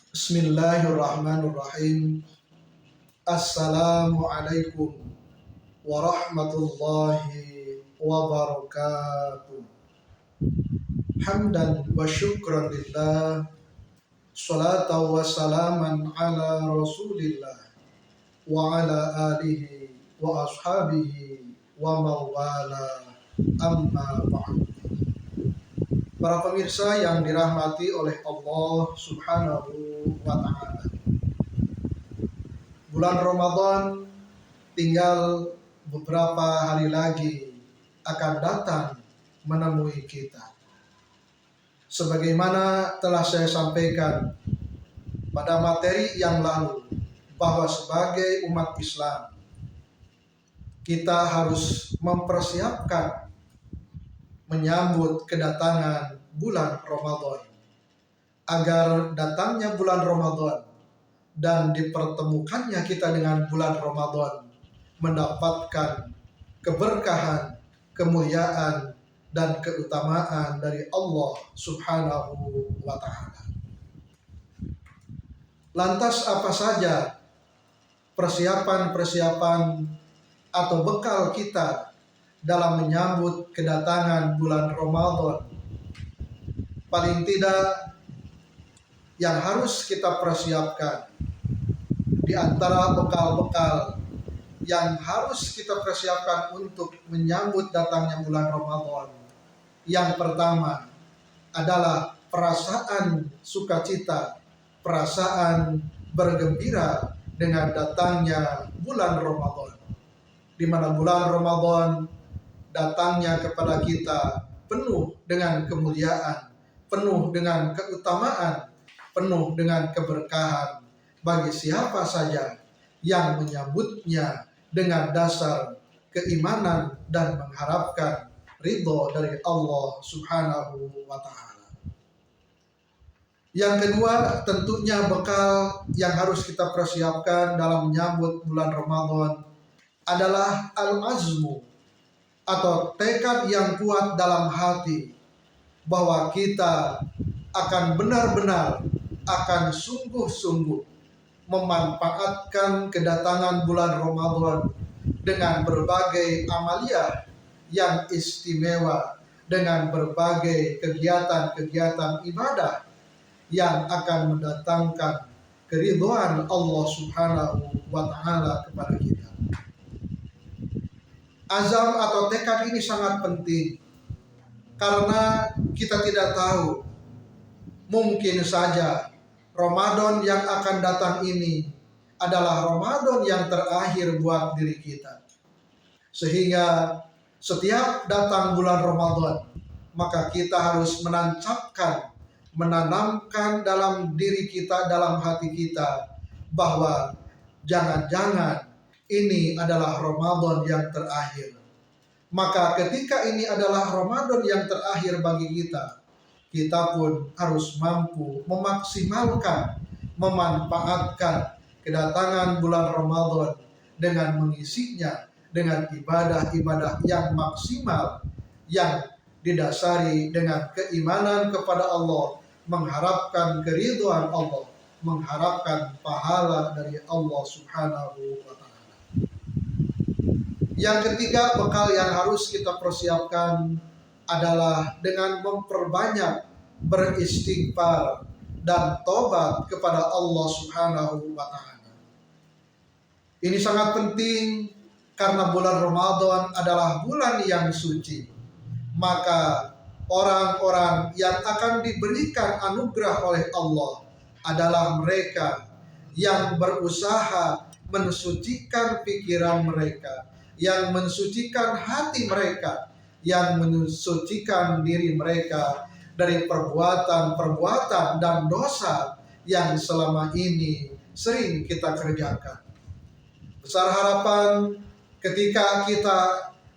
Bismillahirrahmanirrahim. Assalamualaikum warahmatullahi wabarakatuh. Hamdan wa syukran lillah. Salatan wa salaman ala rasulillah wa ala alihi wa ashabihi wa mawala, amma ba'd. Para pemirsa yang dirahmati oleh Allah Subhanahu wa ta'ala, bulan Ramadan tinggal beberapa hari lagi akan datang menemui kita. Sebagaimana telah saya sampaikan pada materi yang lalu, bahwa sebagai umat Islam kita harus mempersiapkan menyambut kedatangan bulan Ramadan, agar datangnya bulan Ramadan dan dipertemukannya kita dengan bulan Ramadan mendapatkan keberkahan, kemuliaan, dan keutamaan dari Allah Subhanahu wa ta'ala. Lantas apa saja persiapan-persiapan atau bekal kita dalam menyambut kedatangan bulan Ramadan? Paling tidak yang harus kita persiapkan di antara bekal-bekal yang harus kita persiapkan untuk menyambut datangnya bulan Ramadan, yang pertama adalah perasaan sukacita, perasaan bergembira dengan datangnya bulan Ramadan, di mana bulan Ramadan datangnya kepada kita penuh dengan kemuliaan, penuh dengan keutamaan, penuh dengan keberkahan bagi siapa saja yang menyambutnya dengan dasar keimanan dan mengharapkan ridho dari Allah Subhanahu wa ta'ala. Yang kedua, tentunya bekal yang harus kita persiapkan dalam menyambut bulan Ramadan adalah al-azmu, atau tekad yang kuat dalam hati bahwa kita akan benar-benar, akan sungguh-sungguh memanfaatkan kedatangan bulan Ramadan dengan berbagai amaliyah yang istimewa, dengan berbagai kegiatan-kegiatan ibadah yang akan mendatangkan keridhaan Allah Subhanahu wa ta'ala kepada kita. Azam atau tekad ini sangat penting, karena kita tidak tahu, mungkin saja Ramadan yang akan datang ini adalah Ramadan yang terakhir buat diri kita. Sehingga setiap datang bulan Ramadan, maka kita harus menancapkan, menanamkan dalam diri kita, dalam hati kita, bahwa jangan-jangan ini adalah Ramadan yang terakhir. Maka ketika ini adalah Ramadan yang terakhir bagi kita, kita pun harus mampu memaksimalkan, memanfaatkan kedatangan bulan Ramadan dengan mengisinya dengan ibadah-ibadah yang maksimal, yang didasari dengan keimanan kepada Allah, mengharapkan keridhaan Allah, mengharapkan pahala dari Allah Subhanahu wa ta'ala. Yang ketiga, bekal yang harus kita persiapkan adalah dengan memperbanyak beristighfar dan tobat kepada Allah Subhanahu wa ta'ala. Ini sangat penting karena bulan Ramadan adalah bulan yang suci. Maka orang-orang yang akan diberikan anugerah oleh Allah adalah mereka yang berusaha mensucikan pikiran mereka, yang mensucikan hati mereka, yang mensucikan diri mereka dari perbuatan-perbuatan dan dosa yang selama ini sering kita kerjakan. Besar harapan ketika kita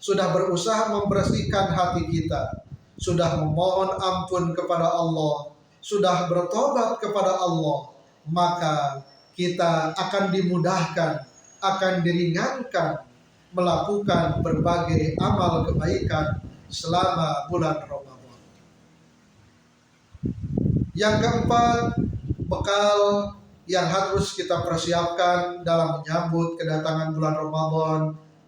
sudah berusaha membersihkan hati kita, sudah memohon ampun kepada Allah, sudah bertobat kepada Allah, maka kita akan dimudahkan, akan diringankan melakukan berbagai amal kebaikan selama bulan Ramadan. Yang keempat, bekal yang harus kita persiapkan dalam menyambut kedatangan bulan Ramadan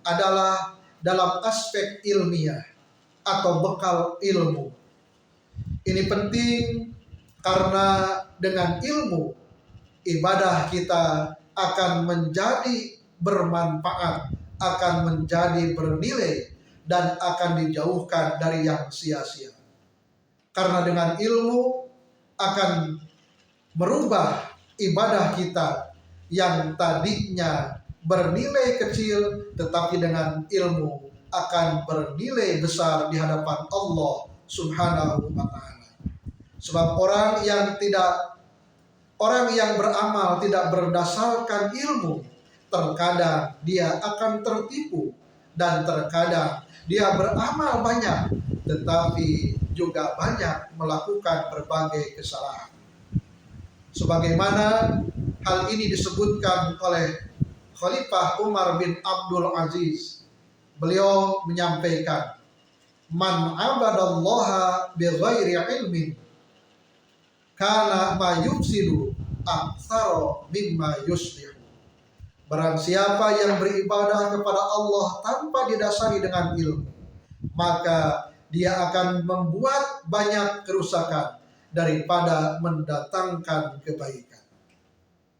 adalah dalam aspek ilmiah atau bekal ilmu. Ini penting karena dengan ilmu ibadah kita akan menjadi bermanfaat, akan menjadi bernilai, dan akan dijauhkan dari yang sia-sia. Karena dengan ilmu akan merubah ibadah kita yang tadinya bernilai kecil, tetapi dengan ilmu akan bernilai besar di hadapan Allah Subhanahu wa Ta'ala. Sebab orang yang beramal tidak berdasarkan ilmu, terkadang dia akan tertipu, dan terkadang dia beramal banyak tetapi juga banyak melakukan berbagai kesalahan. Sebagaimana hal ini disebutkan oleh Khalifah Umar bin Abdul Aziz. Beliau menyampaikan, "Man abadallaha bighairi ilmin kana ma yufsidu aktsara mimma yuslihu." Barang siapa yang beribadah kepada Allah tanpa didasari dengan ilmu, maka dia akan membuat banyak kerusakan daripada mendatangkan kebaikan.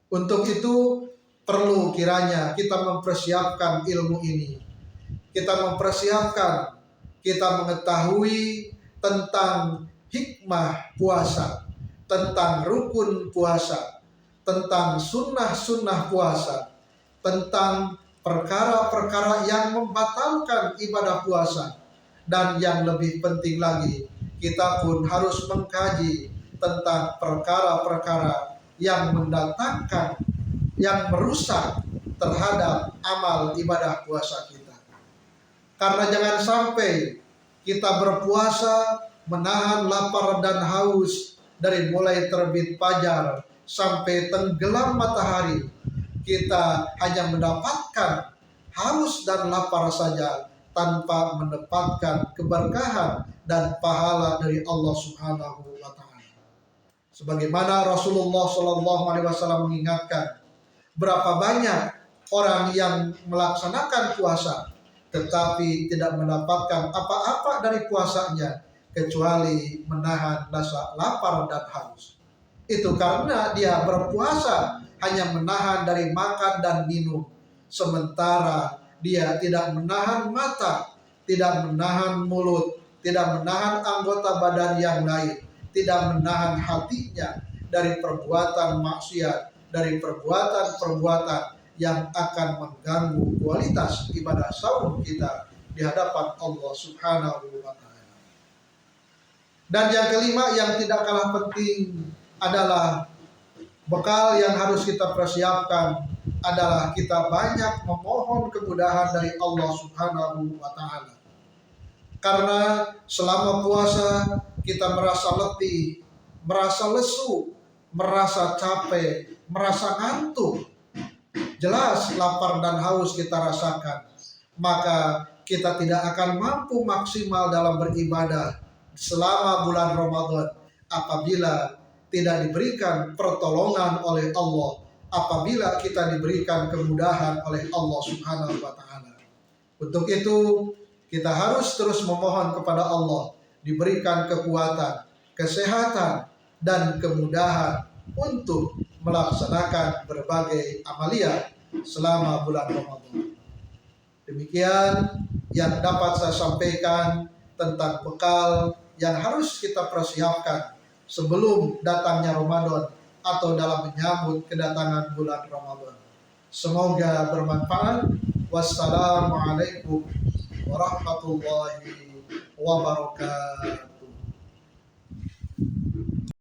Untuk itu perlu kiranya kita mempersiapkan ilmu ini. Kita mempersiapkan, kita mengetahui tentang hikmah puasa, tentang rukun puasa, tentang sunnah-sunnah puasa, tentang perkara-perkara yang membatalkan ibadah puasa. Dan yang lebih penting lagi, kita pun harus mengkaji tentang perkara-perkara yang mendatangkan, yang merusak terhadap amal ibadah puasa kita. Karena jangan sampai kita berpuasa menahan lapar dan haus dari mulai terbit fajar sampai tenggelam matahari. Kita hanya mendapatkan haus dan lapar saja, tanpa mendapatkan keberkahan dan pahala dari Allah Subhanahu wa Ta'ala. Sebagaimana Rasulullah SAW mengingatkan, berapa banyak orang yang melaksanakan puasa tetapi tidak mendapatkan apa-apa dari puasanya kecuali menahan rasa lapar dan haus. Itu karena dia berpuasa hanya menahan dari makan dan minum, sementara dia tidak menahan mata, tidak menahan mulut, tidak menahan anggota badan yang lain, tidak menahan hatinya dari perbuatan maksiat, dari perbuatan-perbuatan yang akan mengganggu kualitas ibadah saum kita di hadapan Allah Subhanahu wa Ta'ala. Dan yang kelima yang tidak kalah penting adalah bekal yang harus kita persiapkan adalah kita banyak memohon kemudahan dari Allah Subhanahu wa Ta'ala. Karena selama puasa kita merasa letih, merasa lesu, merasa capek, merasa ngantuk. Jelas lapar dan haus kita rasakan. Maka kita tidak akan mampu maksimal dalam beribadah selama bulan Ramadan apabila tidak diberikan pertolongan oleh Allah, apabila kita diberikan kemudahan oleh Allah Subhanahu wa Ta'ala. Untuk itu kita harus terus memohon kepada Allah diberikan kekuatan, kesehatan, dan kemudahan untuk melaksanakan berbagai amalia selama bulan Ramadan. Demikian yang dapat saya sampaikan tentang bekal yang harus kita persiapkan sebelum datangnya Ramadan atau dalam menyambut kedatangan bulan Ramadan. Semoga bermanfaat. Wassalamualaikum warahmatullahi wabarakatuh.